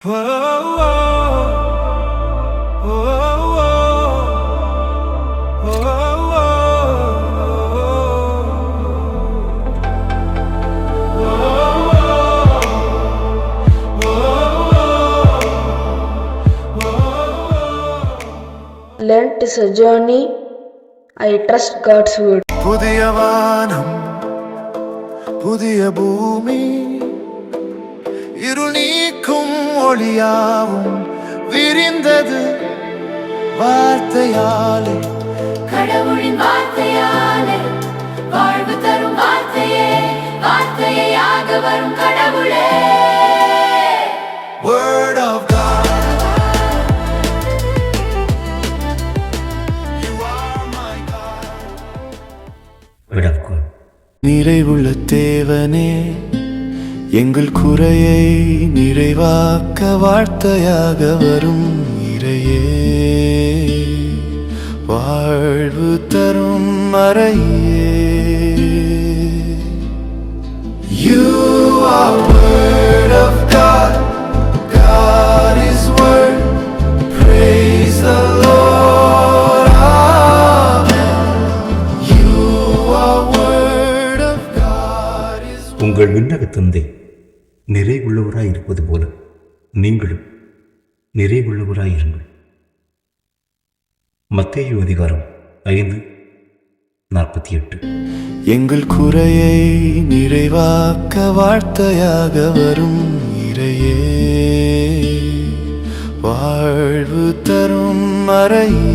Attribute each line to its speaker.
Speaker 1: Lent is a journey. I trust God's word.
Speaker 2: புதிய வானம் புதிய பூமி இருள் நீக்கும் ஒளியாவும் விரிந்தது வார்த்தையாலே,
Speaker 3: கடவுளின் வார்த்தையாலே, வாழ்வு தரும் வார்த்தையே, வார்த்தையாக வரும் கடவுளே.
Speaker 2: Word of God, you are my God.
Speaker 4: விடக்கும்
Speaker 2: நிறைவுள்ள தேவனே, எங்கள் குறையை நிறைவாக்க வார்த்தையாக வரும் இறையே, வாழ்வு தரும் மறையே. You are word of God, God is word, praise the Lord, amen. You are word of God is word.
Speaker 4: உங்கள் விண்ணக தந்தை நிறைவுள்ளவராய் இருப்பது போல நீங்களும் நிறைவுள்ளவராய் இருங்கள். மத்தேயு அதிகாரம் 5:48.
Speaker 2: எங்கள் குறையை நிறைவாக்க வார்த்தையாக வரும் இறையே, வாழ்வு தரும் மறையே.